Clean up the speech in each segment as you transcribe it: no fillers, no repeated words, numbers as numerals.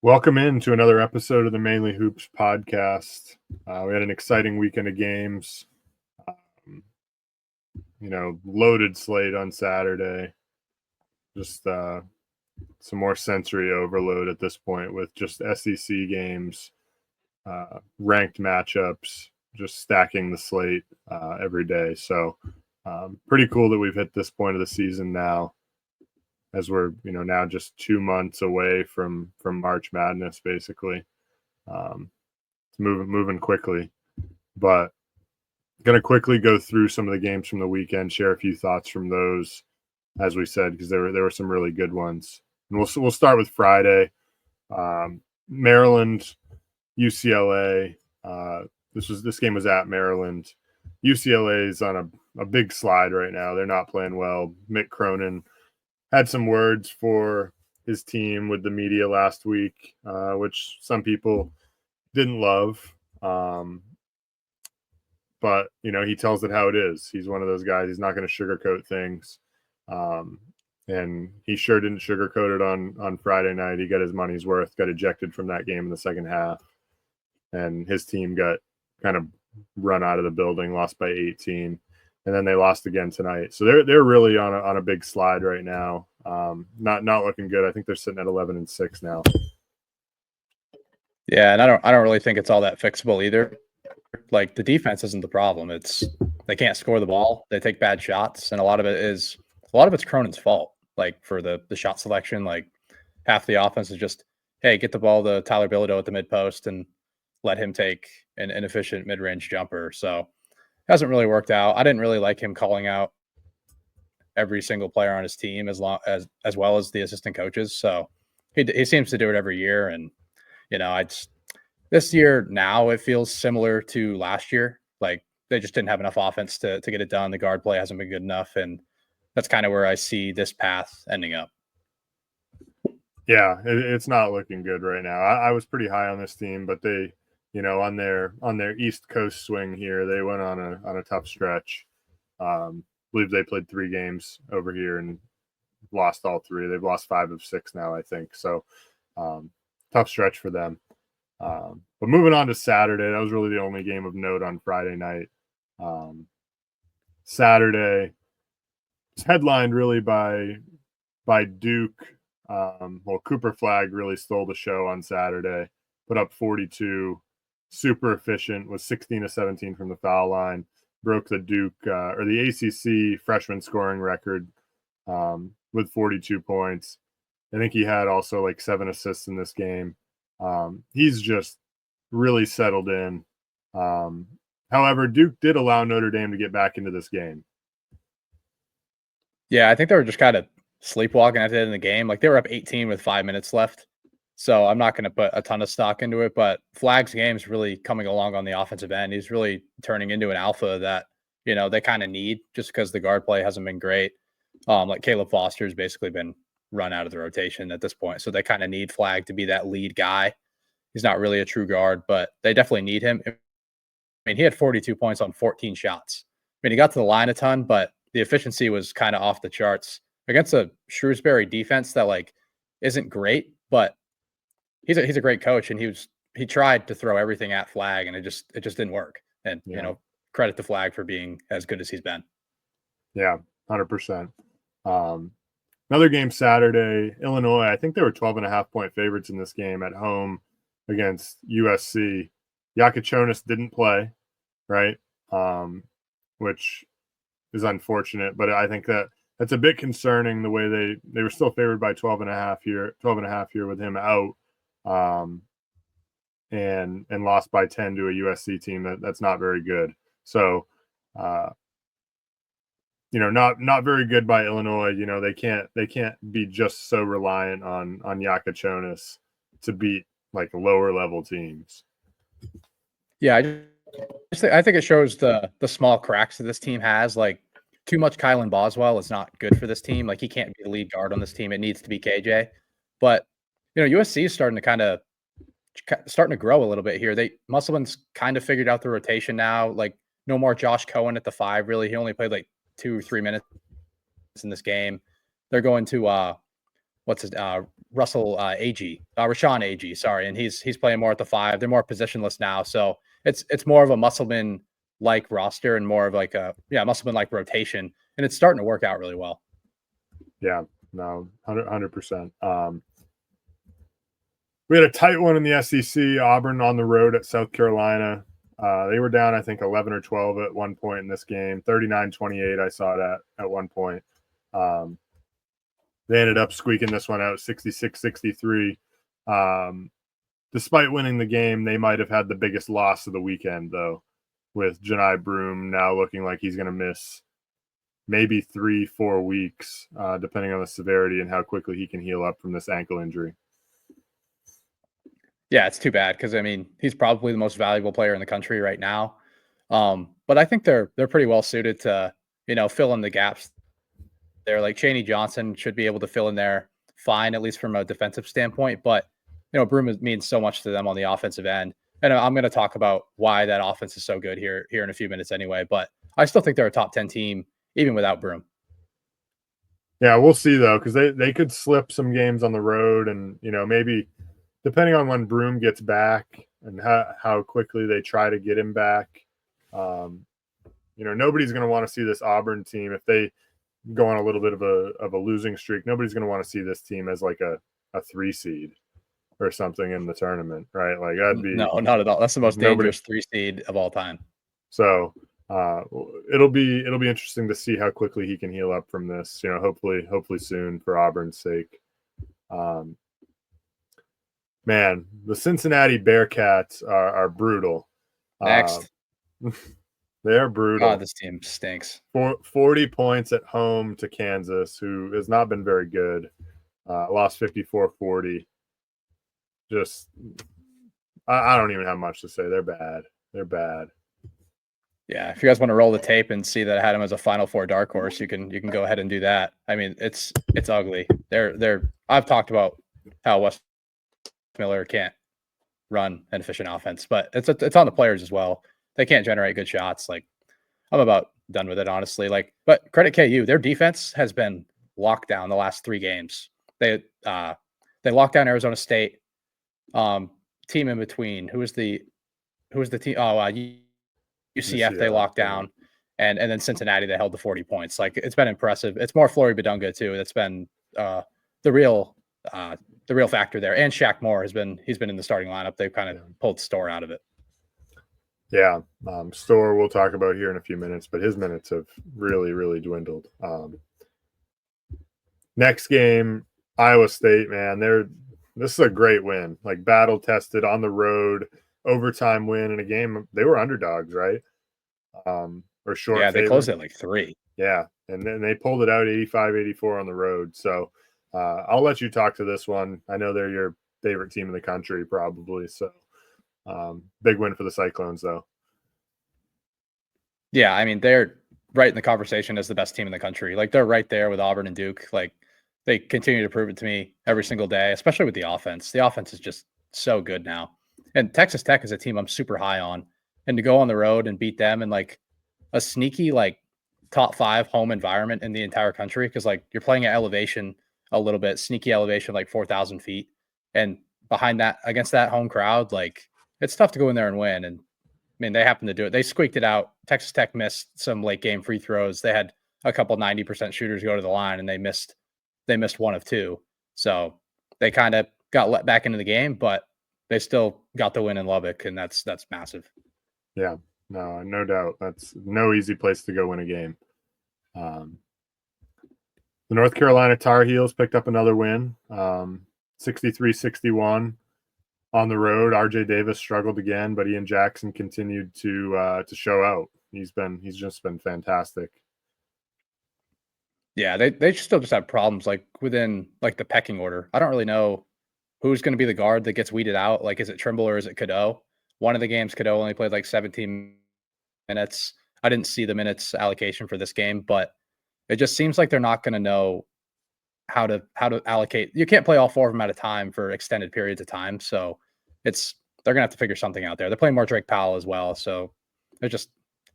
Welcome in to another episode of the Mainly Hoops podcast. We had an exciting weekend of games. Um, Loaded slate on Saturday. Just some more sensory overload at this point with just SEC games, ranked matchups, just stacking the slate every day. So pretty cool that we've hit this point of the season now, as we're now just 2 months away from March Madness, basically. It's moving quickly, but gonna quickly go through some of the games from the weekend, share a few thoughts from those, as we said, because there were some really good ones. And we'll start with Friday. Maryland, UCLA. This game was at Maryland. UCLA is on a big slide right now. They're not playing well. Mick Cronin had some words for his team with the media last week, which some people didn't love. But, he tells it how it is. He's one of those guys. He's not going to sugarcoat things. And he sure didn't sugarcoat it on Friday night. He got his money's worth, got ejected from that game in the second half. And his team got kind of run out of the building, lost by 18. And then they lost again tonight. So they're really on a big slide right now. Not looking good. I think they're sitting at 11-6 now. Yeah, and I don't really think it's all that fixable either. Like, the defense isn't the problem. It's they can't score the ball. They take bad shots, and a lot of it's Cronin's fault. Like, for the shot selection, like half the offense is just, hey, get the ball to Tyler Bilodeau at the mid post and let him take an inefficient mid range jumper. So it hasn't really worked out. I didn't really like him calling out every single player on his team as well as the assistant coaches. So he seems to do it every year, and this year now it feels similar to last year. Like, they just didn't have enough offense to get it done. The guard play hasn't been good enough, and that's kind of where I see this path ending up. Yeah, it's not looking good right now. I was pretty high on this team, but they, on their East Coast swing here, they went on a tough stretch. Believe they played 3 games over here and lost all 3. They've lost 5 of 6 now, I think. So tough stretch for them. But moving on to Saturday, that was really the only game of note on Friday night. Saturday, it's headlined really by Duke. Cooper Flagg really stole the show on Saturday, put up 42, super efficient, was 16 of 17 from the foul line, broke the Duke or the ACC freshman scoring record with 42 points. I think he had also like 7 assists in this game. He's just really settled in. However, Duke did allow Notre Dame to get back into this game. Yeah, I think they were just kind of sleepwalking at the end of the game. Like, they were up 18 with 5 minutes left. So I'm not going to put a ton of stock into it, but Flagg's game's really coming along on the offensive end. He's really turning into an alpha that, they kind of need, just because the guard play hasn't been great. Like, Caleb Foster's basically been run out of the rotation at this point. So they kind of need Flagg to be that lead guy. He's not really a true guard, but they definitely need him. I mean, he had 42 points on 14 shots. I mean, he got to the line a ton, but the efficiency was kind of off the charts against a Shrewsbury defense that, like, isn't great, but he's a great coach, and he tried to throw everything at Flagg, and it just didn't work. And credit to Flagg for being as good as he's been. Yeah, 100%. Another game Saturday, Illinois. I think they were 12.5-point favorites in this game at home against USC. Yakachonis didn't play, right? Which is unfortunate, but I think that's a bit concerning, the way they were still favored by 12.5 here with him out, and lost by 10 to a USC team that's not very good. So not very good by Illinois. They can't be just so reliant on Yakachonis to beat like lower level teams. Yeah, I think it shows the small cracks that this team has. Like, too much Kylan Boswell is not good for this team. Like, he can't be the lead guard on this team. It needs to be KJ. But USC is starting to grow a little bit here. Musselman's kind of figured out the rotation now. Like, no more Josh Cohen at the 5. Really, he only played like 2 or 3 minutes in this game. They're going to what's his Rashawn Ag, sorry, and he's playing more at the 5. They're more positionless now, so it's more of a Musselman like roster and more of like a Musselman like rotation, and it's starting to work out really well. Yeah, no, 100%. We had a tight one in the SEC. Auburn on the road at South Carolina. They were down, I think, 11 or 12 at one point in this game. 39-28, I saw that at one point. They ended up squeaking this one out 66-63. Despite winning the game, they might have had the biggest loss of the weekend, though, with Janai Broome now looking like he's going to miss maybe 3-4 weeks, depending on the severity and how quickly he can heal up from this ankle injury. Yeah, it's too bad because I mean he's probably the most valuable player in the country right now. But I think they're pretty well suited to fill in the gaps there. Like Chaney Johnson should be able to fill in there fine, at least from a defensive standpoint. But Broome means so much to them on the offensive end, and I'm going to talk about why that offense is so good here in a few minutes anyway. But I still think they're a top 10 team even without Broome. Yeah, we'll see though, because they could slip some games on the road, and maybe depending on when Broome gets back and how quickly they try to get him back. Nobody's going to want to see this Auburn team if they go on a little bit of a losing streak. Nobody's going to want to see this team as like a 3 seed or something in the tournament, right? Like that'd be no, not at all. That's the most dangerous 3 seed of all time. So it'll be interesting to see how quickly he can heal up from this. Hopefully soon for Auburn's sake. Man, the Cincinnati Bearcats are brutal. Next. They're brutal. This team stinks. 40 points at home to Kansas, who has not been very good. Lost 54-40. Just, I don't even have much to say. They're bad. They're bad. Yeah, if you guys want to roll the tape and see that I had him as a Final Four dark horse, you can go ahead and do that. I mean, it's ugly. I've talked about how Wes Miller can't run an efficient offense, but it's on the players as well. They can't generate good shots. Like I'm about done with it, honestly. Like, but credit KU, their defense has been locked down the last 3 games. They locked down Arizona State. Team in between. Who was the team? UCF they locked down, and then Cincinnati they held the 40 points. Like it's been impressive. It's more Flory Badunga too. That's been the real factor there. And Shaq Moore he's been in the starting lineup. They've kind of pulled Store out of it. Yeah, Store we'll talk about here in a few minutes, but his minutes have really, really dwindled. Next game, Iowa State, man, this is a great win. Like battle tested on the road, overtime win in a game. They were underdogs, right? Or short. Yeah, they closed at like 3. Yeah, and then they pulled it out 85-84 on the road. So I'll let you talk to this one. I know they're your favorite team in the country, probably. So big win for the Cyclones, though. Yeah, I mean they're right in the conversation as the best team in the country. Like they're right there with Auburn and Duke. Like they continue to prove it to me every single day, especially with the offense. The offense is just so good now. And Texas Tech is a team I'm super high on. And to go on the road and beat them in like a sneaky like top 5 home environment in the entire country, because like you're playing at elevation a little bit, sneaky elevation like 4,000 feet, and behind that against that home crowd, like it's tough to go in there and win. And I mean they happened to do it. They squeaked it out. Texas Tech missed some late game free throws. They had a couple 90% shooters go to the line, and they missed 1 of 2. So they kind of got let back into the game, but they still got the win in Lubbock, and that's massive. Yeah, no doubt. That's no easy place to go win a game. The North Carolina Tar Heels picked up another win, 63-61 on the road. RJ Davis struggled again, but Ian Jackson continued to show out. He's just been fantastic. Yeah, they still just have problems like within like the pecking order. I don't really know who's going to be the guard that gets weeded out. Like, is it Trimble or is it Cadeau? One of the games, Cadeau only played like 17 minutes. I didn't see the minutes allocation for this game, but it just seems like they're not going to know how to allocate. You can't play all 4 of them at a time for extended periods of time. So they're going to have to figure something out there. They're playing more Drake Powell as well. So there's just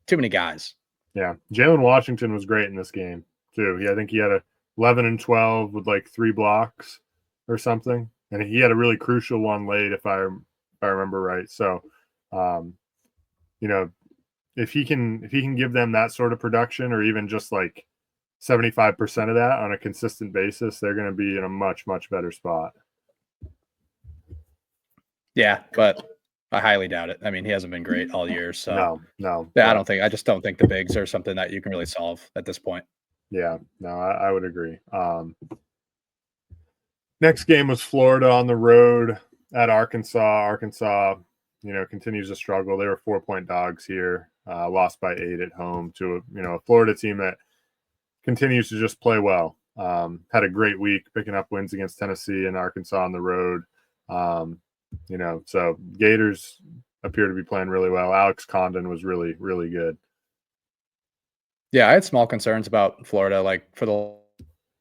too many guys. Yeah. Jalen Washington was great in this game too. I think he had 11 and 12 with like 3 blocks. or something, and he had a really crucial one late if I remember right. So, um, you know, if he can give them that sort of production, or even just like 75% of that on a consistent basis, they're going to be in a much better spot. Yeah, but I highly doubt it. I mean, he hasn't been great all year, so No, yeah, but I just don't think the bigs are something that you can really solve at this point. yeah, no, I would agree. Next game was Florida on the road at Arkansas. Arkansas, continues to struggle. They were 4-point dogs here, lost by 8 at home to a Florida team that continues to just play well. Had a great week picking up wins against Tennessee and Arkansas on the road. So Gators appear to be playing really well. Alex Condon was really, really good. Yeah, I had small concerns about Florida, like for the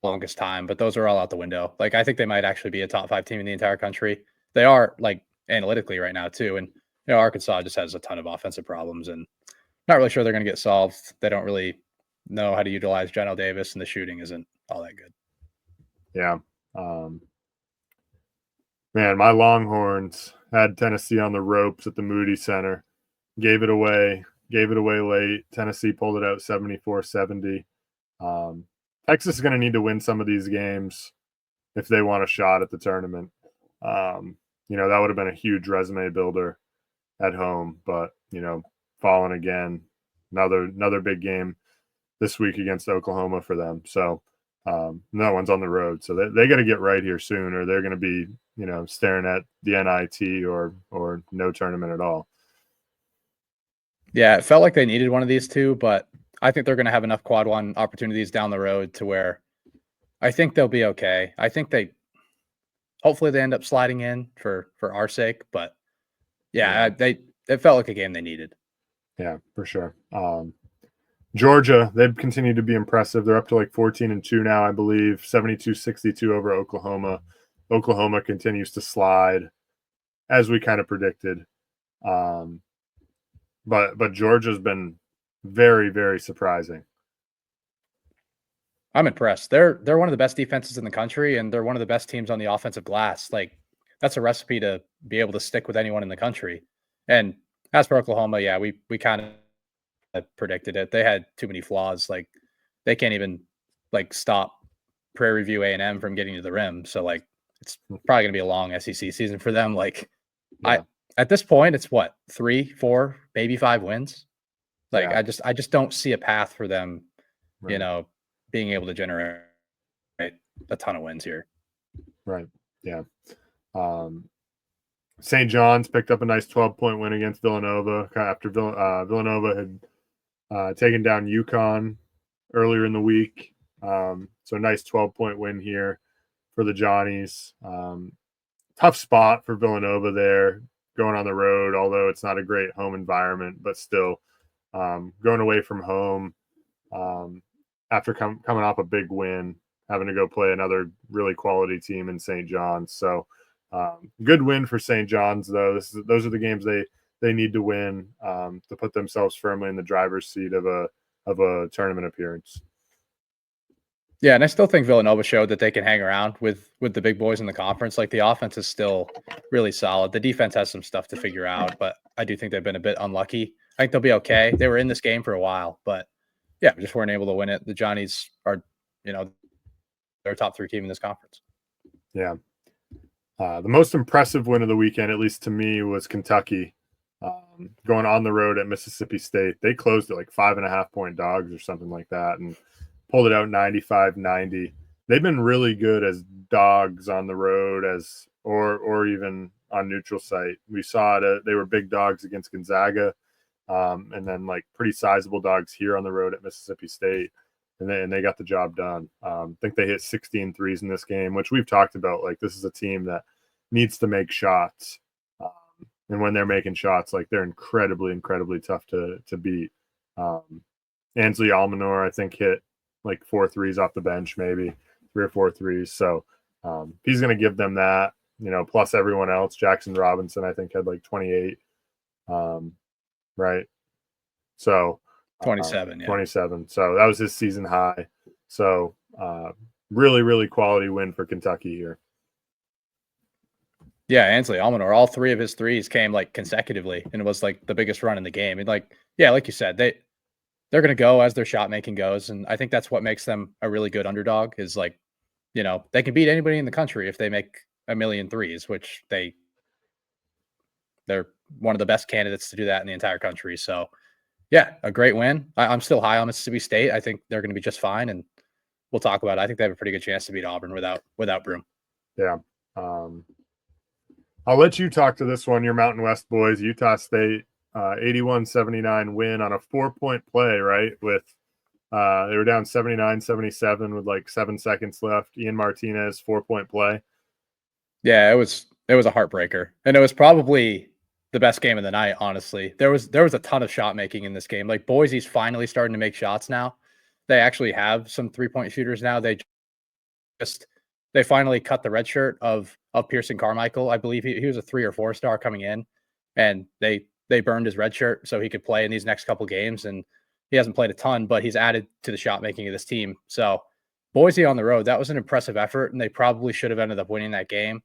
longest time, but those are all out the window. Like, I think they might actually be a top 5 team in the entire country. They are, like, analytically right now too, and Arkansas just has a ton of offensive problems, and not really sure they're going to get solved. They don't really know how to utilize Geno Davis, and the shooting isn't all that good. Yeah. Man, my Longhorns had Tennessee on the ropes at the Moody Center. Gave it away late. Tennessee pulled it out 74-70. Texas is going to need to win some of these games if they want a shot at the tournament. That would have been a huge resume builder at home, but falling again, another big game this week against Oklahoma for them. So that one's on the road, so they got to get right here soon, or they're going to be staring at the NIT or no tournament at all. Yeah, it felt like they needed one of these two, but I think they're going to have enough quad one opportunities down the road to where I think they'll be okay. I think hopefully they end up sliding in for our sake, but yeah, it felt like a game they needed. Yeah, for sure. Georgia, they've continued to be impressive. They're up to like 14-2 now, I believe, 72-62 over Oklahoma. Oklahoma continues to slide, as we kind of predicted. But Georgia's been very, very surprising. I'm impressed. They're one of the best defenses in the country, and they're one of the best teams on the offensive glass. Like, that's a recipe to be able to stick with anyone in the country. And as for Oklahoma, yeah, we kind of predicted it. They had too many flaws. Like, they can't even like stop Prairie View A&M from getting to the rim. So like, it's probably gonna be a long SEC season for them. Like, Yeah. At this point, it's what, 3, 4, maybe 5 wins. Like, Yeah. I just don't see a path for them, Right. being able to generate a ton of wins here. Right. Yeah. St. John's picked up a nice 12-point win against Villanova after Villanova had taken down UConn earlier in the week. So nice 12-point win here for the Johnnies. Tough spot for Villanova there, going on the road, although it's not a great home environment, but still going away from home after coming off a big win, having to go play another really quality team in St. John's. So good win for St. John's, though. Those are the games they need to win to put themselves firmly in the driver's seat of a tournament appearance. Yeah, and I still think Villanova showed that they can hang around with the big boys in the conference. Like, the offense is still really solid. The defense has some stuff to figure out, but I do think they've been a bit unlucky. I think they'll be okay. They were in this game for a while, but yeah, just weren't able to win it. The Johnnies are, they're a top 3 team in this conference. Yeah. The most impressive win of the weekend, at least to me, was Kentucky going on the road at Mississippi State. They closed at like 5.5-point dogs or something like that and pulled it out 95-90. They've been really good as dogs on the road or even on neutral site. We saw it. They were big dogs against Gonzaga, and then like pretty sizable dogs here on the road at Mississippi State. And they got the job done. I think they hit 16 threes in this game, which we've talked about. Like, this is a team that needs to make shots. And when they're making shots, like, they're incredibly, incredibly tough to beat. Ansley Almanor, I think, hit like 4 threes off the bench, maybe 3 or 4 threes. So he's going to give them that, plus everyone else. Jackson Robinson, I think, had like 28. Right. So 27, yeah. 27. So that was his season high. So really, really quality win for Kentucky here. Yeah, Ansley Almanor, all 3 of his threes came, like, consecutively, and it was, like, the biggest run in the game, and, like yeah, like you said, they're gonna go as their shot making goes, and I think that's what makes them a really good underdog is, like, they can beat anybody in the country if they make a million threes, which they're one of the best candidates to do that in the entire country, so, yeah, a great win. I'm still high on Mississippi State. I think they're gonna be just fine, and we'll talk about it. I think they have a pretty good chance to beat Auburn without Broome. Yeah. I'll let you talk to this one. Your Mountain West boys, Utah State, 81-79 win on a 4-point play, right? With they were down 79-77 with like 7 seconds left. Ian Martinez 4-point play. Yeah, it was a heartbreaker, and it was probably the best game of the night. Honestly, there was a ton of shot making in this game. Like Boise's finally starting to make shots now. They actually have some 3-point shooters now. Just they finally cut the red shirt of Pearson Carmichael. I believe he was a 3 or 4 star coming in, and they burned his red shirt so he could play in these next couple games. And he hasn't played a ton, but he's added to the shot making of this team. So Boise on the road, that was an impressive effort, and they probably should have ended up winning that game.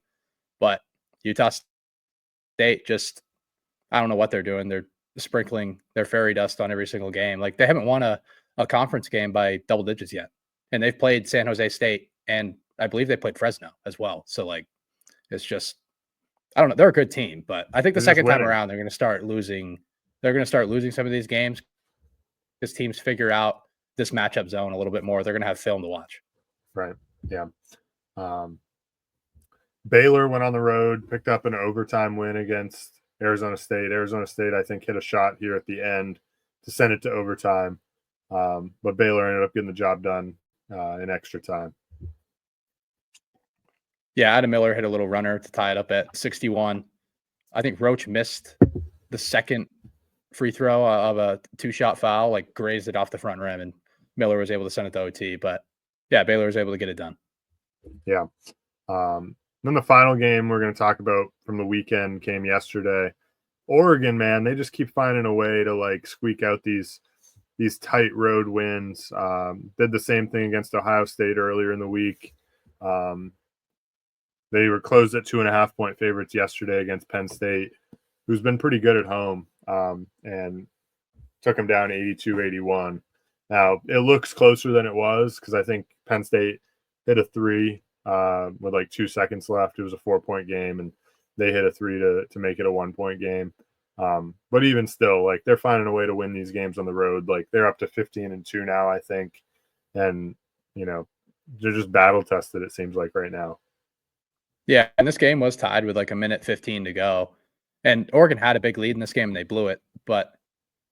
But Utah State just, I don't know what they're doing. They're sprinkling their fairy dust on every single game. Like they haven't won a conference game by double digits yet. And they've played San Jose State, and I believe they played Fresno as well. So like it's just, I don't know. They're a good team, but I think the They're just second time winning. around they're gonna start losing. They're gonna start losing some of these games because teams figure out this matchup zone a little bit more. They're gonna have film to watch. Right. Yeah. Um, Baylor went on the road, picked up an overtime win against Arizona State. Arizona State, I think, hit a shot here at the end to send it to overtime. But Baylor ended up getting the job done in extra time. Yeah, Adam Miller hit a little runner to tie it up at 61. I think Roach missed the second free throw of a 2-shot foul, like grazed it off the front rim, and Miller was able to send it to OT. But yeah, Baylor was able to get it done. Yeah. Then the final game we're going to talk about from the weekend came yesterday. Oregon, man, they just keep finding a way to like squeak out these tight road wins. Did the same thing against Ohio State earlier in the week. They were closed at 2.5-point favorites yesterday against Penn State, who's been pretty good at home, and took them down 82-81. Now, it looks closer than it was because I think Penn State hit a 3 with like 2 seconds left. It was a 4-point game, and they hit a 3 to make it a 1-point game. But even still, like they're finding a way to win these games on the road. Like they're up to 15-2 now, I think, and they're just battle tested. It seems like right now. Yeah, and this game was tied with like a minute 15 to go, and Oregon had a big lead in this game and they blew it. But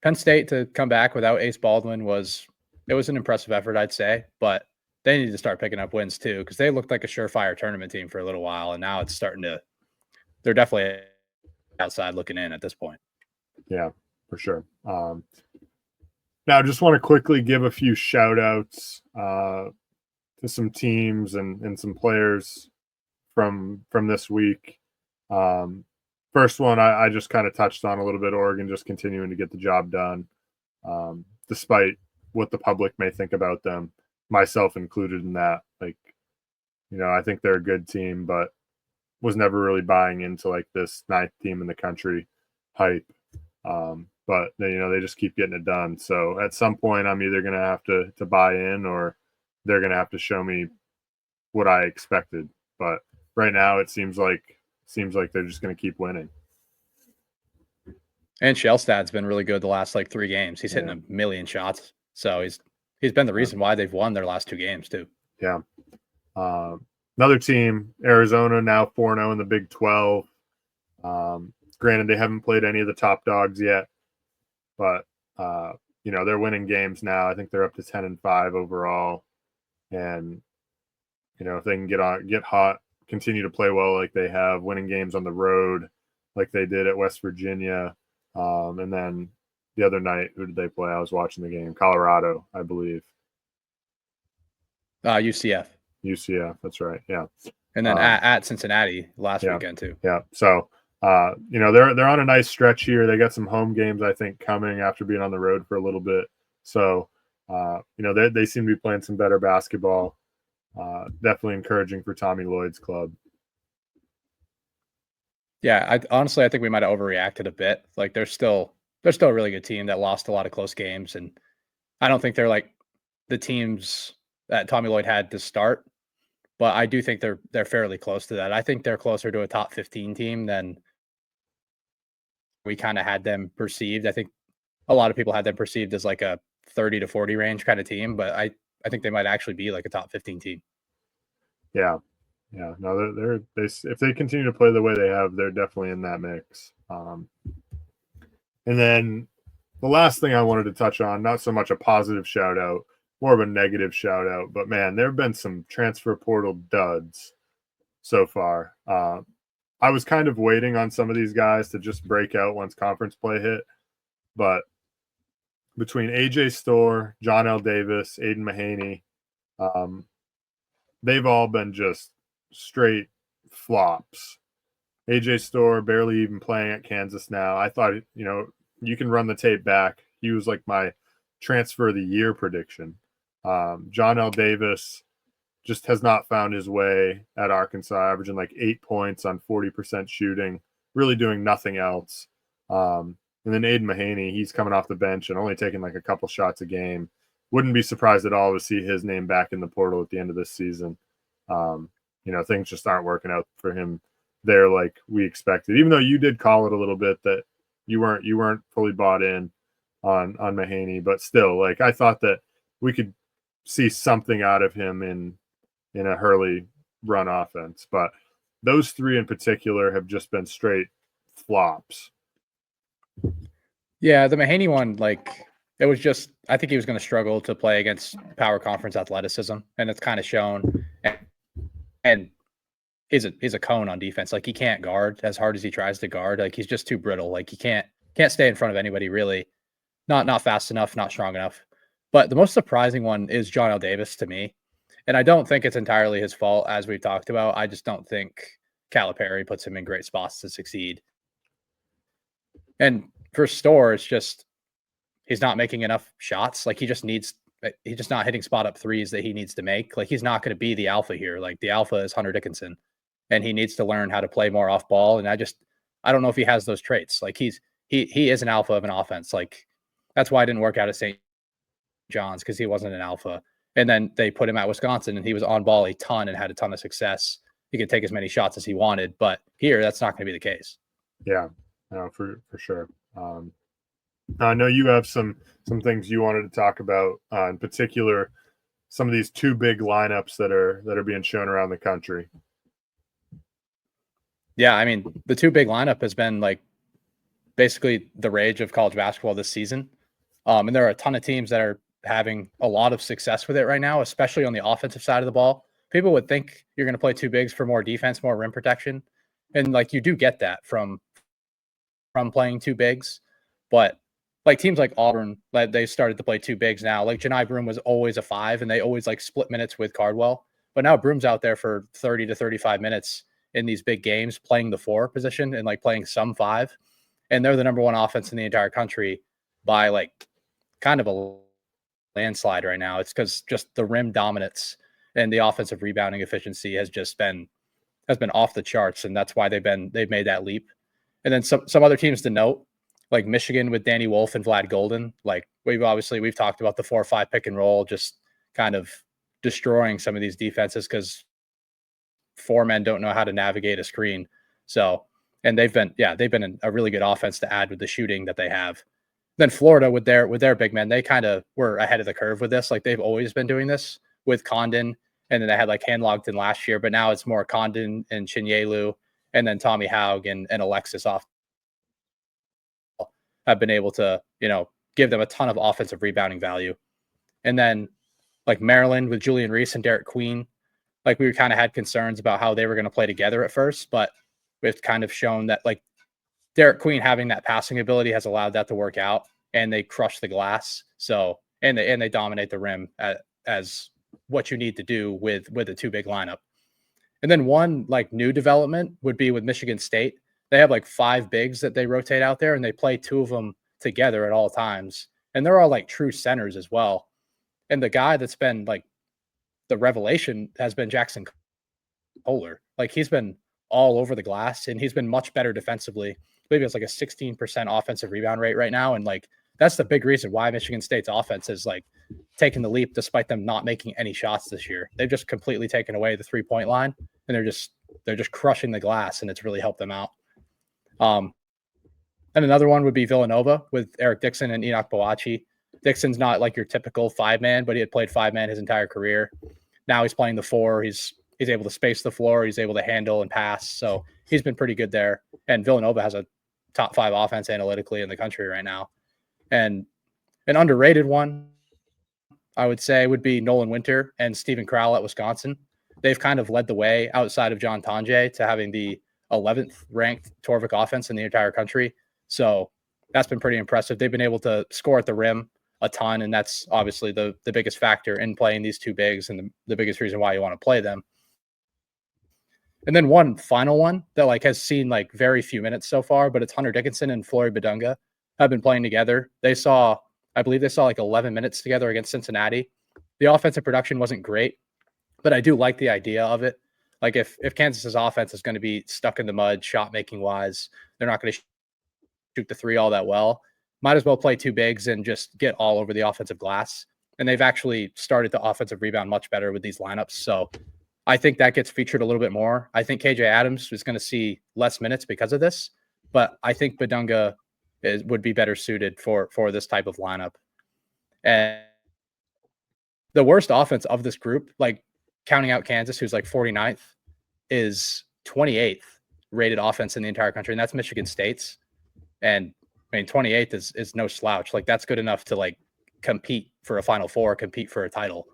Penn State to come back without Ace Baldwin was an impressive effort, I'd say. But they need to start picking up wins too because they looked like a surefire tournament team for a little while, and now it's starting to. They're definitely outside looking in at this point. Yeah, for sure. Now, just want to quickly give a few shout outs to some teams and some players from this week. First one, I just kind of touched on a little bit. Oregon just continuing to get the job done, despite what the public may think about them, myself included in that. Like, I think they're a good team, but was never really buying into like this 9th team in the country hype. But they just keep getting it done. So at some point, I'm either gonna have to buy in, or they're gonna have to show me what I expected. But right now, it seems like they're just gonna keep winning. And Shellstad's been really good the last like 3 games. He's hitting a million shots, so he's been the reason why they've won their last 2 games too. Yeah. Another team, Arizona, now 4-0 in the Big 12. Granted, they haven't played any of the top dogs yet, but they're winning games now. I think they're up to 10-5 overall, and if they can get hot, continue to play well like they have, winning games on the road like they did at West Virginia, and then the other night, who did they play? I was watching the game. Colorado, I believe. UCF. UCF, that's right. Yeah. And then at Cincinnati last weekend too. Yeah. So they're on a nice stretch here. They got some home games, I think, coming after being on the road for a little bit. So they seem to be playing some better basketball. Definitely encouraging for Tommy Lloyd's club. Yeah, I think we might have overreacted a bit. Like they're still a really good team that lost a lot of close games, and I don't think they're like the teams that Tommy Lloyd had to start, but I do think they're fairly close to that. I think they're closer to a top 15 team than we kind of had them perceived. I think a lot of people had them perceived as like a 30 to 40 range kind of team, but I think they might actually be like a top 15 team. Yeah, yeah. No, if they continue to play the way they have, they're definitely in that mix. And then the last thing I wanted to touch on, not so much a positive shout out, more of a negative shout out, but man, there have been some transfer portal duds so far. I was kind of waiting on some of these guys to just break out once conference play hit, but between AJ Storr, John L. Davis, Aiden Mahaney, um, they've all been just straight flops. AJ Storr barely even playing at Kansas now. I thought, you can run the tape back. He was like my transfer of the year prediction. John L. Davis just has not found his way at Arkansas, averaging like 8 points on 40% shooting, really doing nothing else. And then Aiden Mahaney, he's coming off the bench and only taking like a couple shots a game. Wouldn't be surprised at all to see his name back in the portal at the end of this season. Things just aren't working out for him there like we expected. Even though you did call it a little bit that you weren't fully bought in on Mahaney, but still, like I thought that we could see something out of him in a Hurley run offense. But those three in particular have just been straight flops. Yeah, the Mahaney one, like it was just I think he was going to struggle to play against power conference athleticism, and it's kind of shown. And he's a cone on defense. Like he can't guard as hard as he tries to guard. Like he's just too brittle. Like he can't stay in front of anybody really. Not fast enough, not strong enough. But the most surprising one is John L. Davis to me. And I don't think it's entirely his fault, as we've talked about. I just don't think Calipari puts him in great spots to succeed. And for Storr, it's just he's not making enough shots. Like he's just not hitting spot up threes that he needs to make. Like he's not going to be the alpha here. Like the alpha is Hunter Dickinson, and he needs to learn how to play more off ball. And I don't know if he has those traits. Like he is an alpha of an offense. Like that's why I didn't work out at St. John's because he wasn't an alpha. And then they put him at Wisconsin, and he was on ball a ton and had a ton of success. He could take as many shots as he wanted, but here that's not going to be the case. Yeah, no, for sure. I know you have some things you wanted to talk about, in particular, some of these two big lineups that are being shown around the country. Yeah, I mean, the two big lineup has been like basically the rage of college basketball this season. And there are a ton of teams that are having a lot of success with it right now, especially on the offensive side of the ball. People would think you're going to play two bigs for more defense, more rim protection. And like you do get that from playing two bigs, but like teams like Auburn, like they started to play two bigs now. Like Janai Broome was always a 5, and they always like split minutes with Cardwell. But now Broome's out there for 30 to 35 minutes in these big games, playing the 4 position and like playing some 5. And they're the number one offense in the entire country by like kind of a landslide right now. It's because just the rim dominance and the offensive rebounding efficiency has been off the charts, and that's why they've made that leap. And then some other teams to note, like Michigan with Danny Wolf and Vlad Golden. Like we've talked about the 4-5 pick and roll, just kind of destroying some of these defenses because 4 men don't know how to navigate a screen. So, and they've been a really good offense to add with the shooting that they have. Then Florida with their big men, they kind of were ahead of the curve with this. Like they've always been doing this with Condon, and then they had like Handlogton last year, but now it's more Condon and Chinyelu, and then Tommy Haug and Alexis off have been able to, give them a ton of offensive rebounding value. And then like Maryland with Julian Reese and Derek Queen, like we kind of had concerns about how they were going to play together at first, but we've kind of shown that like Derek Queen having that passing ability has allowed that to work out, and they crush the glass. So, and they dominate the rim as what you need to do with a two big lineup. And then one like new development would be with Michigan State. They have like 5 bigs that they rotate out there, and they play 2 of them together at all times. And they're all like true centers as well. And the guy that's been like the revelation has been Jackson Kohler. Like he's been all over the glass, and he's been much better defensively. Maybe it's like a 16% offensive rebound rate right now, and like that's the big reason why Michigan State's offense is like taking the leap despite them not making any shots this year. They've just completely taken away the 3-point line, and they're just crushing the glass, and it's really helped them out. And another one would be Villanova with Eric Dixon and Enoch Boakye. Dixon's not like your typical 5-man, but he had played 5-man his entire career. Now he's playing the 4. He's able to space the floor. He's able to handle and pass. So he's been pretty good there. And Villanova has a top 5 offense analytically in the country right now. And an underrated one, I would say, would be Nolan Winter and Stephen Crowell at Wisconsin. They've kind of led the way outside of John Tonje to having the 11th ranked Torvik offense in the entire country. So that's been pretty impressive. They've been able to score at the rim a ton, and that's obviously the biggest factor in playing these two bigs and the biggest reason why you want to play them. And then one final one that like has seen like very few minutes so far, but it's Hunter Dickinson and Flory Badunga have been playing together. I believe they saw like 11 minutes together against Cincinnati. The offensive production wasn't great, but I do like the idea of it. Like if Kansas's offense is going to be stuck in the mud, shot making wise, they're not going to shoot the 3 all that well. Might as well play 2 bigs and just get all over the offensive glass. And they've actually started the offensive rebound much better with these lineups. So I think that gets featured a little bit more. I think KJ Adams is going to see less minutes because of this, but I think Badunga would be better suited for this type of lineup. And the worst offense of this group, like counting out Kansas, who's like 49th, is 28th rated offense in the entire country, and that's Michigan State's. And I mean, 28th is no slouch. Like that's good enough to like compete for a Final Four, compete for a title.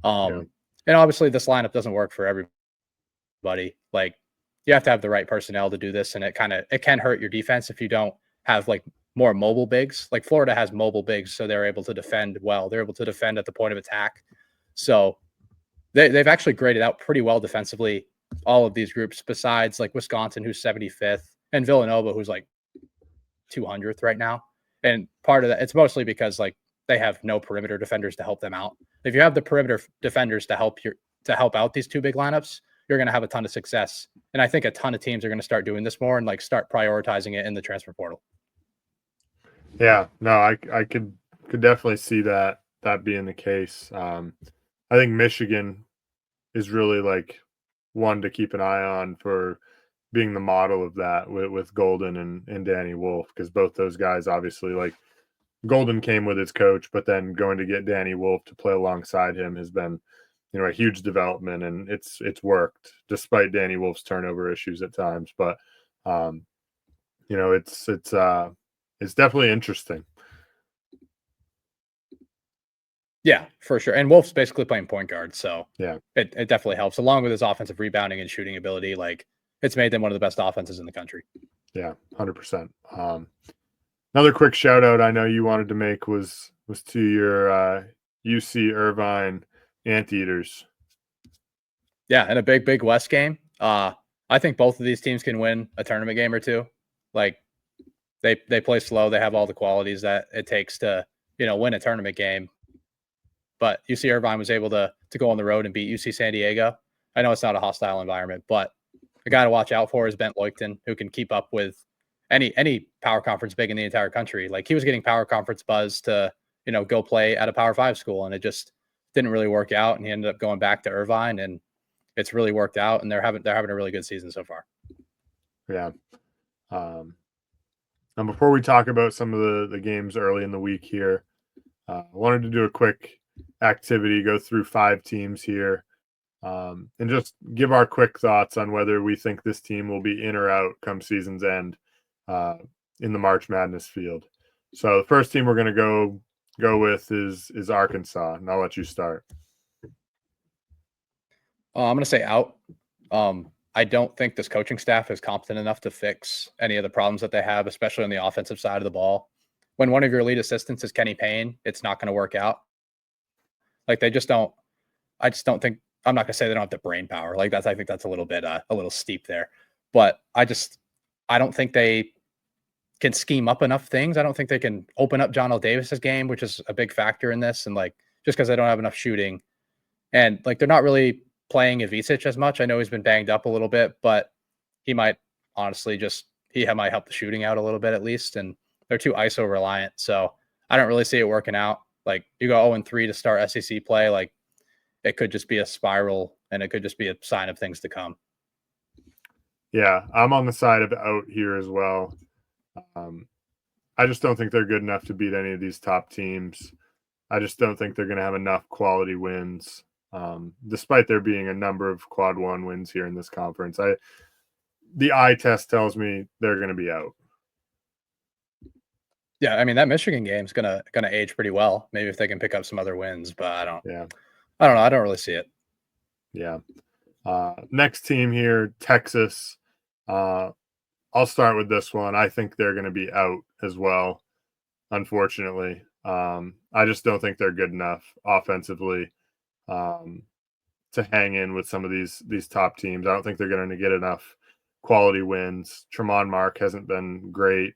And obviously this lineup doesn't work for everybody. Like you have to have the right personnel to do this, and it can hurt your defense if you don't have like more mobile bigs. Like Florida has mobile bigs, so they're able to defend well. They're able to defend at the point of attack. So they've actually graded out pretty well defensively, all of these groups, besides like Wisconsin, who's 75th, and Villanova, who's like 200th right now. And part of that, it's mostly because like they have no perimeter defenders to help them out. If you have the perimeter defenders to help out these 2 big lineups, you're going to have a ton of success. And I think a ton of teams are going to start doing this more and like start prioritizing it in the transfer portal. Yeah, no, I could definitely see that being the case. I think Michigan is really like one to keep an eye on for being the model of that with Golden and Danny Wolf, because both those guys obviously, like Golden came with his coach, but then going to get Danny Wolf to play alongside him has been, a huge development, and it's worked despite Danny Wolf's turnover issues at times. But it's definitely interesting. Yeah, for sure. And Wolf's basically playing point guard, so yeah, it definitely helps. Along with his offensive rebounding and shooting ability, like it's made them one of the best offenses in the country. Yeah, 100%. Another quick shout out I know you wanted to make was to your UC Irvine Anteaters. Yeah, and a big West game. I think both of these teams can win a tournament game or two. Like they play slow. They have all the qualities that it takes to win a tournament game. But UC Irvine was able to go on the road and beat UC San Diego. I know it's not a hostile environment, but the guy to watch out for is Bent Leukten, who can keep up with any power conference big in the entire country. Like he was getting power conference buzz to go play at a Power 5 school, and it just didn't really work out. And he ended up going back to Irvine, and it's really worked out. And they're having a really good season so far. Yeah. And before we talk about some of the games early in the week here, I wanted to do a quick activity, go through 5 teams here, and just give our quick thoughts on whether we think this team will be in or out come season's end in the March Madness field. So the first team we're going to go with is Arkansas, and I'll let you start. I'm going to say out. I don't think this coaching staff is competent enough to fix any of the problems that they have, especially on the offensive side of the ball. When one of your lead assistants is Kenny Payne, it's not going to work out. Like I just don't think, I'm not going to say they don't have the brain power. Like I think that's a little steep there, but I don't think they can scheme up enough things. I don't think they can open up John L. Davis's game, which is a big factor in this. And like, just because they don't have enough shooting, and like, they're not really playing Ivicic as much. I know he's been banged up a little bit, but he might honestly he might help the shooting out a little bit at least. And they're too ISO reliant. So I don't really see it working out. Like you go 0-3 to start SEC play, like it could just be a spiral and it could just be a sign of things to come. Yeah, I'm on the side of out here as well. I just don't think they're good enough to beat any of these top teams. I just don't think they're going to have enough quality wins, despite there being a number of quad one wins here in this conference. The eye test tells me they're going to be out. Yeah, I mean that Michigan game is gonna age pretty well. Maybe if they can pick up some other wins, but I don't know. I don't really see it. Yeah. Next team here, Texas. I'll start with this one. I think they're going to be out as well, unfortunately. I just don't think they're good enough offensively to hang in with some of these top teams. I don't think they're going to get enough quality wins. Tremont Mark hasn't been great.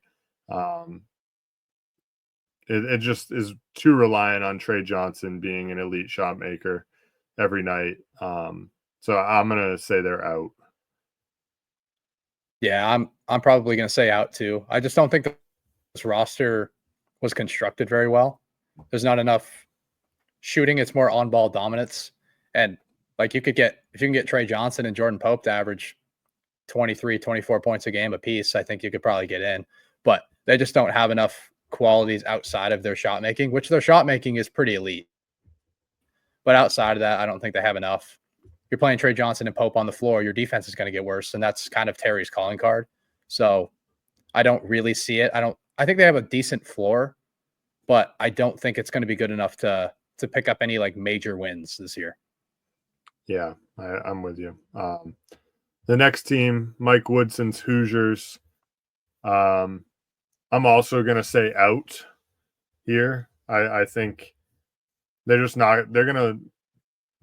It just is too reliant on Trey Johnson being an elite shot maker every night. So I'm going to say they're out. Yeah, I'm probably going to say out too. I just don't think this roster was constructed very well. There's not enough shooting. It's more on-ball dominance. And like if you can get Trey Johnson and Jordan Pope to average 23, 24 points a game apiece, I think you could probably get in. But they just don't have enough qualities outside of their shot making, which their shot making is pretty elite. But outside of that, I don't think they have enough. You're playing Trey Johnson and Pope on the floor, your defense is going to get worse. And that's kind of Terry's calling card. So I don't really see it. I think they have a decent floor, but I don't think it's going to be good enough to pick up any like major wins this year. Yeah, I'm with you. The next team, Mike Woodson's Hoosiers. I'm also going to say out here. I think they're just not.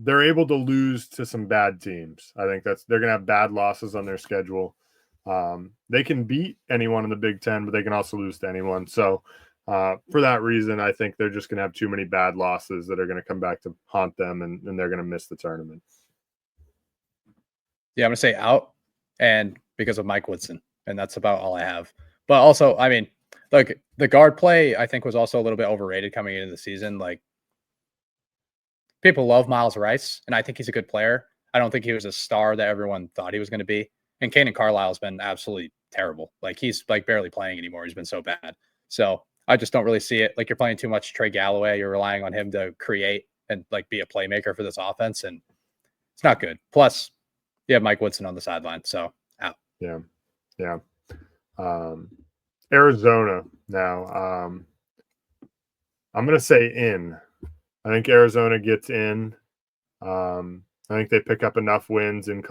They're able to lose to some bad teams. I think they're going to have bad losses on their schedule. They can beat anyone in the Big Ten, but they can also lose to anyone. So for that reason, I think they're just going to have too many bad losses that are going to come back to haunt them, and they're going to miss the tournament. Yeah, I'm going to say out, and because of Mike Woodson, and that's about all I have. But also, I mean, like the guard play, I think was also a little bit overrated coming into the season. Like people love Miles Rice, and I think he's a good player. I don't think he was a star that everyone thought he was going to be. And Kanan Carlisle's been absolutely terrible. Like he's like barely playing anymore. He's been so bad. So I just don't really see it. Like you're playing too much Trey Galloway. You're relying on him to create and like be a playmaker for this offense, and it's not good. Plus, you have Mike Woodson on the sideline, so out. Yeah. Arizona now. I'm going to say in. I think Arizona gets in. I think they pick up enough wins in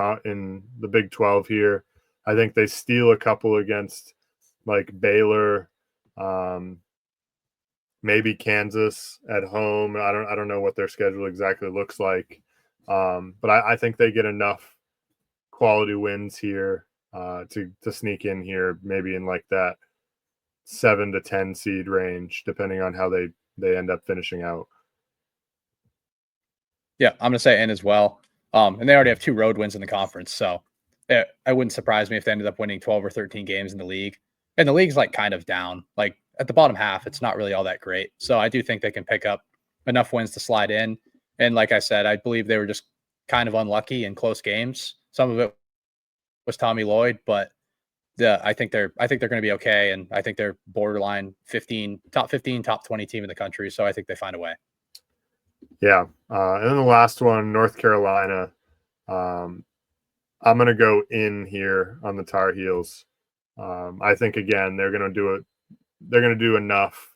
the Big 12 here. I think they steal a couple against like Baylor, maybe Kansas at home. I don't know what their schedule exactly looks like, but I think they get enough quality wins here to sneak in here, maybe in like that 7 to 10 seed range, depending on how they end up finishing out. Yeah, I'm going to say in as well. And they already have 2 road wins in the conference. So it wouldn't surprise me if they ended up winning 12 or 13 games in the league. And the league's like kind of down. Like at the bottom half, it's not really all that great. So I do think they can pick up enough wins to slide in. And like I said, I believe they were just kind of unlucky in close games. Some of it was Tommy Lloyd, but I think they're going to be okay. And I think they're borderline top 15, top 20 team in the country. So I think they find a way. Yeah. And then the last one, North Carolina. I'm going to go in here on the Tar Heels. I think, again, they're going to do it. They're going to do enough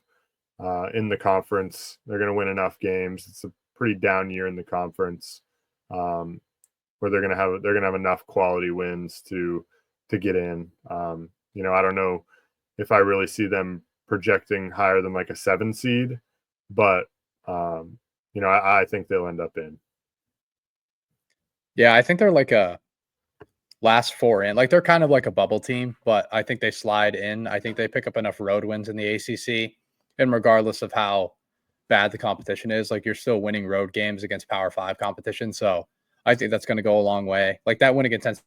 in the conference. They're going to win enough games. It's a pretty down year in the conference where they're going to have enough quality wins to get in. I don't know if I really see them projecting higher than like a 7 seed, but I think they'll end up in. Yeah, I think they're like a last 4 in. Like they're kind of like a bubble team, but I think they slide in. I think they pick up enough road wins in the ACC. And regardless of how bad the competition is, like you're still winning road games against Power 5 competition. So I think that's going to go a long way. Like that win against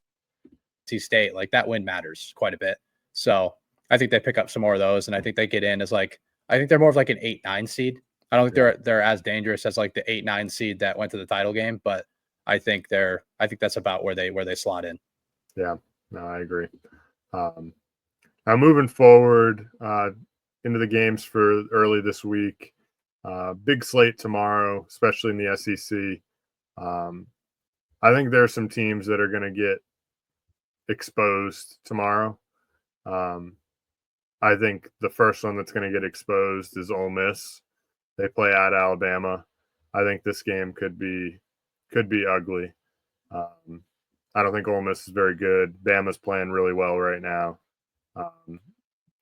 State, like that win matters quite a bit. So I think they pick up some more of those, and I think they get in as like I think they're more of like an 8-9 seed. I don't think they're as dangerous as like the 8-9 seed that went to the title game, but I think that's about where they slot in. Yeah, no, I agree. Now moving forward into the games for early this week, big slate tomorrow, especially in the SEC. I think there are some teams that are going to get exposed tomorrow. I think the first one that's going to get exposed is Ole Miss. They play at Alabama. I think this game could be ugly. I don't think Ole Miss is very good. Bama's playing really well right now.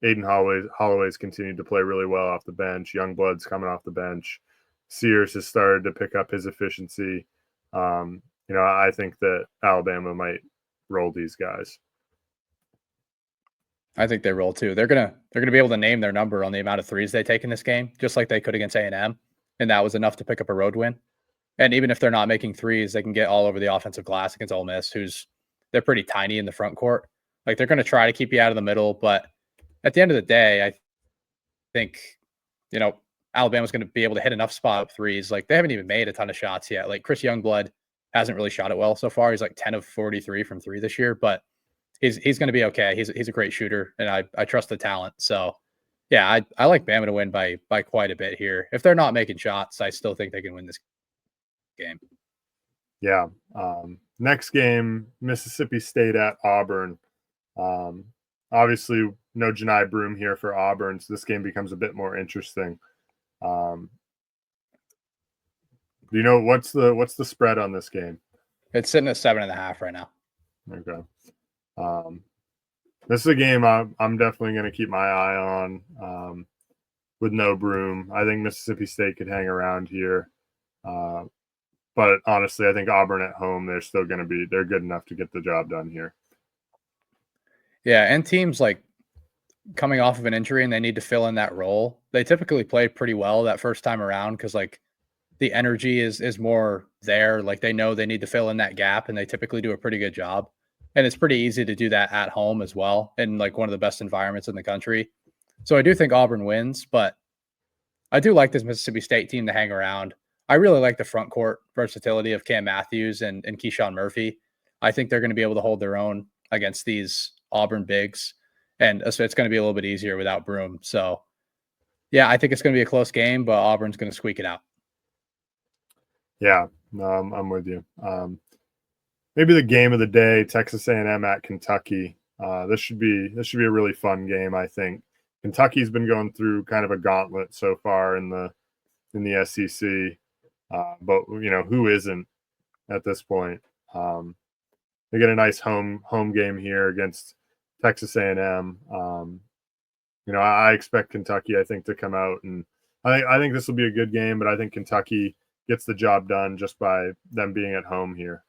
Aiden Holloway's continued to play really well off the bench. Youngblood's coming off the bench. Sears has started to pick up his efficiency. I think that Alabama might roll these guys. I think they roll too. They're gonna be able to name their number on the amount of threes they take in this game, just like they could against A&M, and that was enough to pick up a road win. And even if they're not making threes, they can get all over the offensive glass against Ole Miss, they're pretty tiny in the front court. Like they're going to try to keep you out of the middle, but at the end of the day, I think Alabama's going to be able to hit enough spot up threes. Like they haven't even made a ton of shots yet. Like Chris Youngblood hasn't really shot it well so far. He's like 10 of 43 from three this year, but he's going to be okay. He's a great shooter, and I trust the talent. So yeah, I like Bama to win by quite a bit here. If they're not making shots, I still think they can win this game. Yeah. Next game, Mississippi State at Auburn. Obviously, no Janai Broom here for Auburn, so this game becomes a bit more interesting. Do you know what's the spread on this game? It's sitting at 7.5 right now. Okay. This is a game I'm definitely going to keep my eye on with no Broom. I think Mississippi State could hang around here. But honestly, I think Auburn at home, they're good enough to get the job done here. Yeah, and teams like coming off of an injury and they need to fill in that role, they typically play pretty well that first time around because like the energy is more there. Like they know they need to fill in that gap, and they typically do a pretty good job. And it's pretty easy to do that at home as well, in like one of the best environments in the country. So I do think Auburn wins, but I do like this Mississippi State team to hang around. I really like the front court versatility of Cam Matthews and Keyshawn Murphy. I think they're going to be able to hold their own against these Auburn bigs, and so it's going to be a little bit easier without Broom. So, yeah, I think it's going to be a close game, but Auburn's going to squeak it out. Yeah, I'm with you. Maybe the game of the day, Texas A&M at Kentucky. This should be a really fun game, I think. Kentucky's been going through kind of a gauntlet so far in the SEC. But who isn't at this point? They get a nice home game here against Texas A&M. I expect Kentucky, I think, to come out, and I think this will be a good game. But I think Kentucky gets the job done just by them being at home here.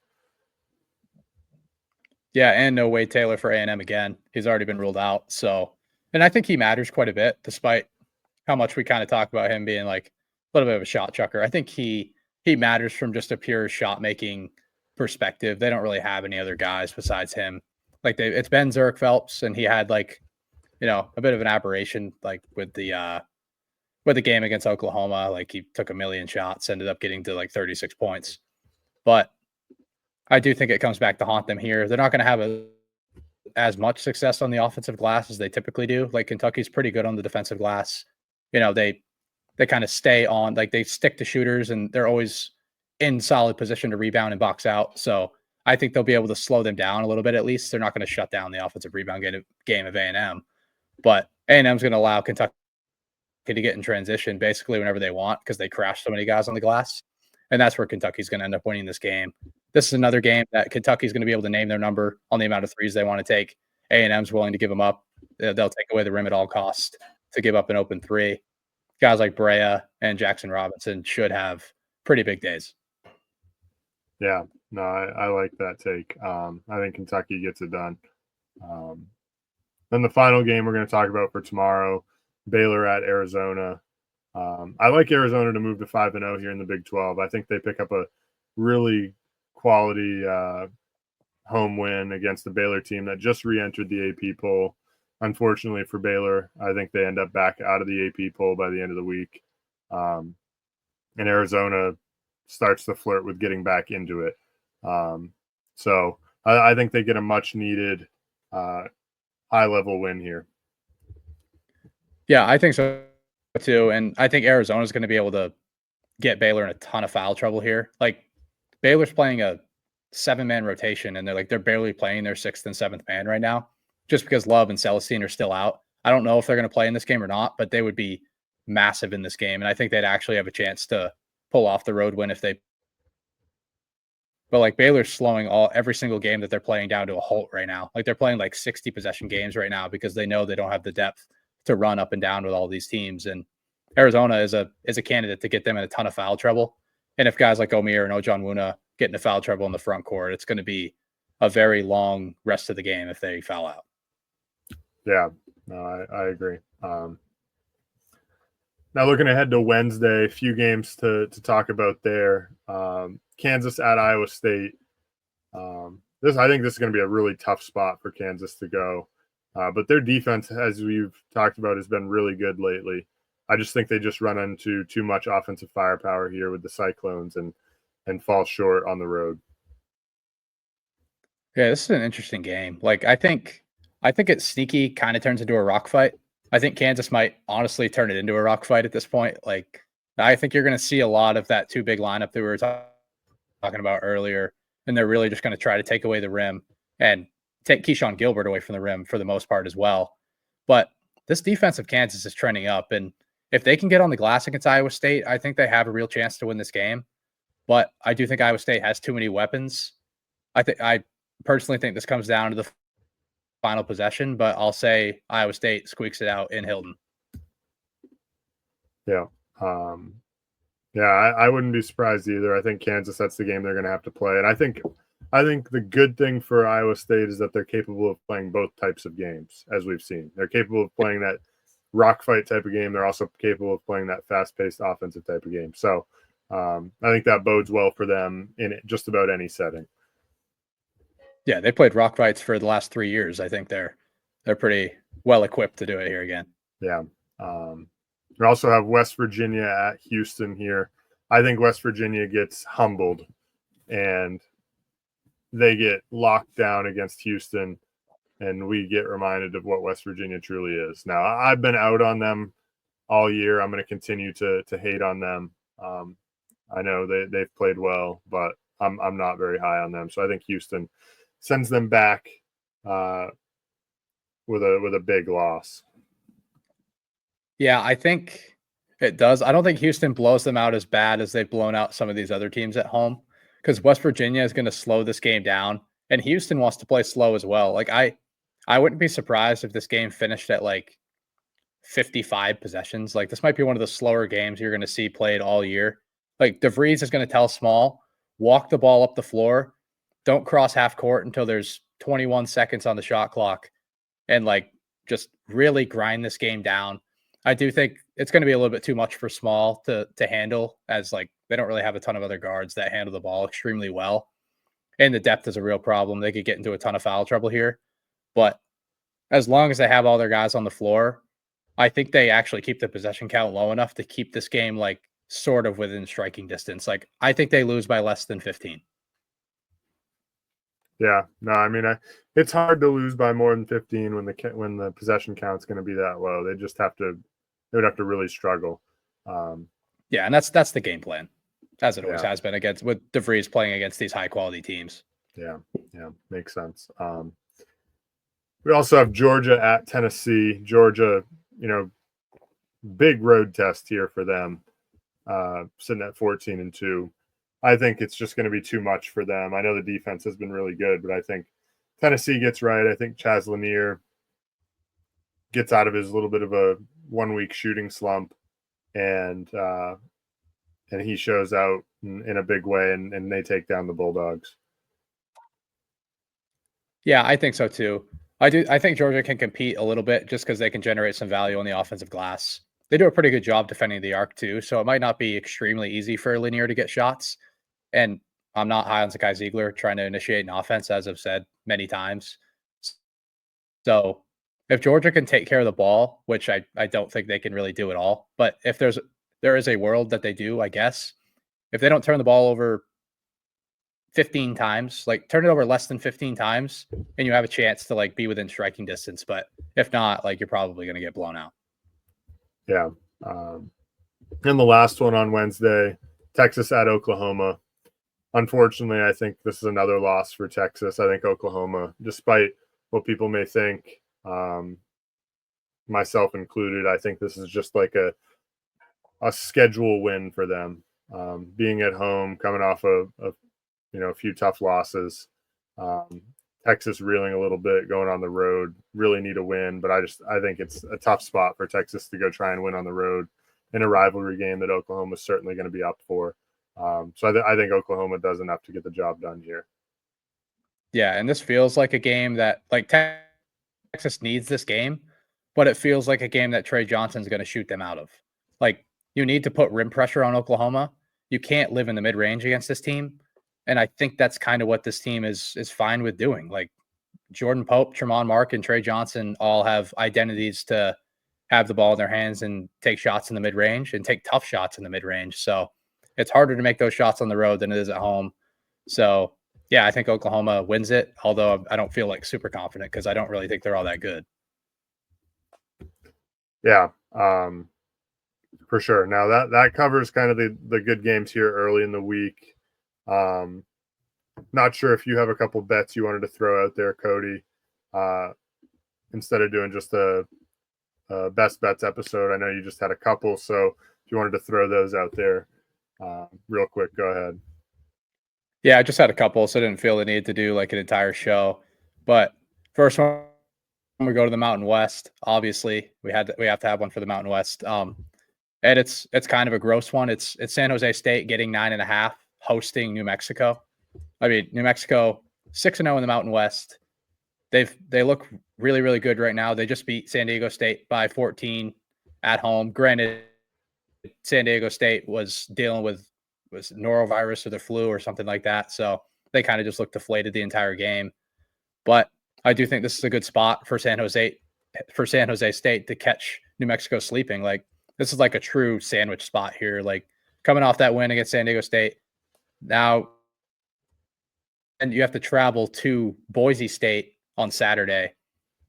Yeah, and no Wade Taylor for A&M again. He's already been ruled out. So, and I think he matters quite a bit, despite how much we kind of talk about him being like a little bit of a shot chucker. I think he matters from just a pure shot making perspective. They don't really have any other guys besides him. Like it's Ben Zurich Phelps, and he had like a bit of an aberration like with the game against Oklahoma. Like he took a million shots, ended up getting to like 36 points. But I do think it comes back to haunt them here. They're not going to have as much success on the offensive glass as they typically do. Like Kentucky's pretty good on the defensive glass. They kind of stay on, like they stick to shooters, and they're always in solid position to rebound and box out. So I think they'll be able to slow them down a little bit. At least they're not going to shut down the offensive rebound game of A&M. But A&M is going to allow Kentucky to get in transition basically whenever they want because they crash so many guys on the glass. And that's where Kentucky's going to end up winning this game. This is another game that Kentucky's going to be able to name their number on the amount of threes they want to take. A&M's willing to give them up. They'll take away the rim at all costs to give up an open three. Guys like Brea and Jackson Robinson should have pretty big days. Yeah, no, I like that take. I think Kentucky gets it done. Then the final game we're going to talk about for tomorrow, Baylor at Arizona. I like Arizona to move to 5-0 here in the Big 12. I think they pick up a really quality home win against the Baylor team that just re-entered the AP poll. Unfortunately for Baylor, I think they end up back out of the AP poll by the end of the week. And Arizona starts to flirt with getting back into it. So I think they get a much needed high-level win here. Yeah, I think so too. And I think Arizona's going to be able to get Baylor in a ton of foul trouble here. Like Baylor's playing a 7-man rotation and they're barely playing their 6th and 7th man right now just because Love and Celestine are still out. I don't know if they're going to play in this game or not, but they would be massive in this game. And I think they'd actually have a chance to pull off the road win if they. But like Baylor's slowing every single game that they're playing down to a halt right now. Like they're playing like 60 possession games right now because they know they don't have the depth to run up and down with all these teams. And Arizona is a candidate to get them in a ton of foul trouble. And if guys like Omier and Ojonwuna get into foul trouble in the front court, it's going to be a very long rest of the game if they foul out. Yeah, no, I agree. Now looking ahead to Wednesday, a few games to talk about there. Kansas at Iowa State. I think this is going to be a really tough spot for Kansas to go. But their defense, as we've talked about, has been really good lately. I just think they just run into too much offensive firepower here with the Cyclones and fall short on the road. Yeah, this is an interesting game. Like I think it's sneaky kind of turns into a rock fight. I think Kansas might honestly turn it into a rock fight at this point. Like I think you're going to see a lot of that 2 big lineup that we were talking about earlier, and they're really just going to try to take away the rim and take Keyshawn Gilbert away from the rim for the most part as well. But this defense of Kansas is trending up, and if they can get on the glass against Iowa State, I think they have a real chance to win this game. But I do think Iowa State has too many weapons. I personally think this comes down to the final possession, but I'll say Iowa State squeaks it out in Hilton. Yeah. I wouldn't be surprised either. I think Kansas, that's the game they're going to have to play. And I think the good thing for Iowa State is that they're capable of playing both types of games, as we've seen. They're capable of playing that rock fight type of game. They're also capable of playing that fast-paced offensive type of game. So I think that bodes well for them in just about any setting. Yeah, they played rock fights for the last 3 years. I think they're pretty well equipped to do it here again. Yeah. We also have West Virginia at Houston here. I think West Virginia gets humbled and they get locked down against Houston, and we get reminded of what West Virginia truly is. Now, I've been out on them all year. I'm going to continue to hate on them. I know they've played well, but I'm not very high on them. So I think Houston sends them back with a big loss. Yeah, I think it does. I don't think Houston blows them out as bad as they've blown out some of these other teams at home because West Virginia is going to slow this game down, and Houston wants to play slow as well. Like I wouldn't be surprised if this game finished at like 55 possessions. Like this might be one of the slower games you're going to see played all year. Like DeVries is going to tell Small, walk the ball up the floor, don't cross half court until there's 21 seconds on the shot clock, and like just really grind this game down. I do think it's going to be a little bit too much for Small to handle, as like they don't really have a ton of other guards that handle the ball extremely well. And the depth is a real problem. They could get into a ton of foul trouble here. But as long as they have all their guys on the floor, I think they actually keep the possession count low enough to keep this game like sort of within striking distance. Like I think they lose by less than 15. Yeah, no, I mean, it's hard to lose by more than 15 when the possession count's going to be that low. They would have to really struggle. Yeah, and that's the game plan, as it always has been against with DeVries playing against these high quality teams. Yeah, makes sense. We also have Georgia at Tennessee. Georgia, big road test here for them, sitting at 14-2. I think it's just going to be too much for them. I know the defense has been really good, but I think Tennessee gets right. I think Chaz Lanier gets out of his little bit of a 1-week shooting slump, and he shows out in a big way, and they take down the Bulldogs. Yeah, I think so too. I think Georgia can compete a little bit just because they can generate some value on the offensive glass. They do a pretty good job defending the arc too, so it might not be extremely easy for Lanier to get shots. And I'm not high on Zakai Ziegler trying to initiate an offense, as I've said many times. So if Georgia can take care of the ball, which I don't think they can really do at all, but if there is a world that they do, I guess, if they don't turn the ball over 15 times, like turn it over less than 15 times, and you have a chance to like be within striking distance. But if not, like you're probably going to get blown out. Yeah. And the last one on Wednesday, Texas at Oklahoma. Unfortunately, I think this is another loss for Texas. I think Oklahoma, despite what people may think, myself included, I think this is just like a schedule win for them. Being at home, coming off of a few tough losses. Texas reeling a little bit, going on the road, really need a win. But I think it's a tough spot for Texas to go try and win on the road in a rivalry game that Oklahoma is certainly going to be up for. So I think Oklahoma does enough to get the job done here. Yeah, and this feels like a game that like Texas needs this game, but it feels like a game that Trey Johnson's going to shoot them out of. Like you need to put rim pressure on Oklahoma. You can't live in the mid range against this team, and I think that's kind of what this team is fine with doing. Like Jordan Pope, Tremont Mark, and Trey Johnson all have identities to have the ball in their hands and take shots in the mid range and take tough shots in the mid range. So it's harder to make those shots on the road than it is at home. So yeah, I think Oklahoma wins it, although I don't feel like super confident because I don't really think they're all that good. Yeah, for sure. Now that covers kind of the good games here early in the week. Not sure if you have a couple bets you wanted to throw out there, Cody, instead of doing just a best bets episode. I know you just had a couple, so if you wanted to throw those out there real quick, go ahead. Yeah, I just had a couple, so I didn't feel the need to do like an entire show. But first one, we go to the Mountain West. Obviously, we have to have one for the Mountain West. And it's kind of a gross one. It's San Jose State getting 9.5, hosting New Mexico. I mean, New Mexico 6-0 in the Mountain West. They look really, really good right now. They just beat San Diego State by 14 at home. Granted, San Diego State was dealing with norovirus or the flu or something like that, so they kind of just looked deflated the entire game. But I do think this is a good spot for San Jose State to catch New Mexico sleeping. Like this is like a true sandwich spot here. Like coming off that win against San Diego State, now and you have to travel to Boise State on Saturday.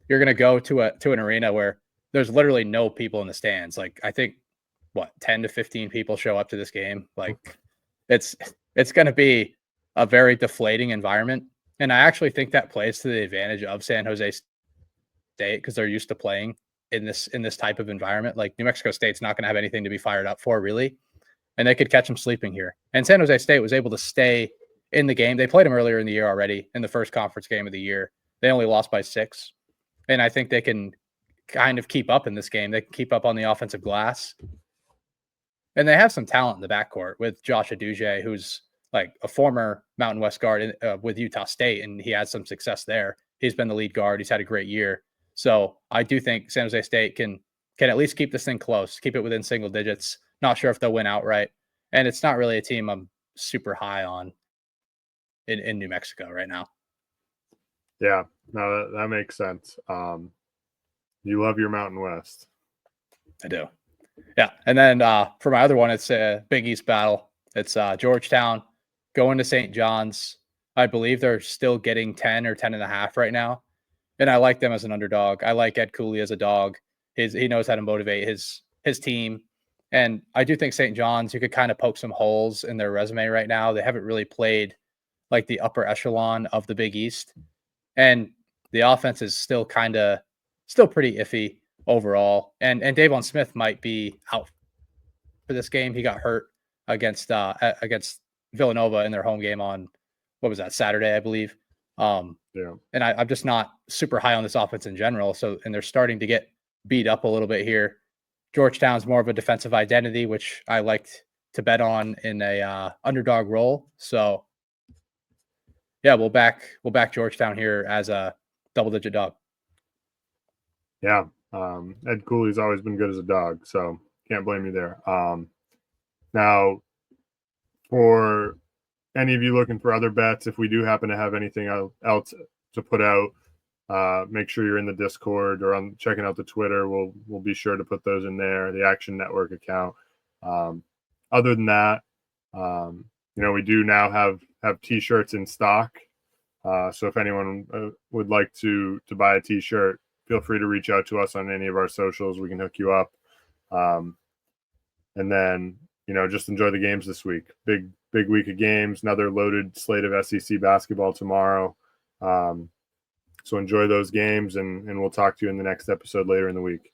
You're going to go to an arena where there's literally no people in the stands. Like I think 10 to 15 people show up to this game. Like it's going to be a very deflating environment. And I actually think that plays to the advantage of San Jose State because they're used to playing in this type of environment. Like New Mexico State's not going to have anything to be fired up for really. And they could catch them sleeping here. And San Jose State was able to stay in the game. They played them earlier in the year already in the first conference game of the year. They only lost by 6. And I think they can kind of keep up in this game. They can keep up on the offensive glass. And they have some talent in the backcourt with Josh Aduje, who's like a former Mountain West guard with Utah State, and he had some success there. He's been the lead guard. He's had a great year. So I do think San Jose State can at least keep this thing close, keep it within single digits. Not sure if they'll win outright. And it's not really a team I'm super high on in New Mexico right now. Yeah, no, that makes sense. You love your Mountain West. I do. Yeah. And then for my other one, it's a Big East battle. It's Georgetown going to St. John's. I believe they're still getting 10 or 10.5 right now. And I like them as an underdog. I like Ed Cooley as a dog. He knows how to motivate his team. And I do think St. John's, you could kind of poke some holes in their resume right now. They haven't really played like the upper echelon of the Big East. And the offense is still pretty iffy overall. And Davon Smith might be out for this game. He got hurt against Villanova in their home game on what was that, Saturday, I believe. Yeah. And I'm just not super high on this offense in general. So, and they're starting to get beat up a little bit here. Georgetown's more of a defensive identity, which I liked to bet on in a underdog role. So yeah, we'll back Georgetown here as a double-digit dog. Yeah, Ed Cooley's always been good as a dog, so can't blame you there. Now, for any of you looking for other bets, if we do happen to have anything else to put out, make sure you're in the Discord or on checking out the Twitter. We'll be sure to put those in there, the Action Network account. Other than that, we do now have T-shirts in stock. So if anyone would like to buy a T-shirt, feel free to reach out to us on any of our socials. We can hook you up. And then, just enjoy the games this week. Big week of games, another loaded slate of SEC basketball tomorrow. So enjoy those games, and we'll talk to you in the next episode later in the week.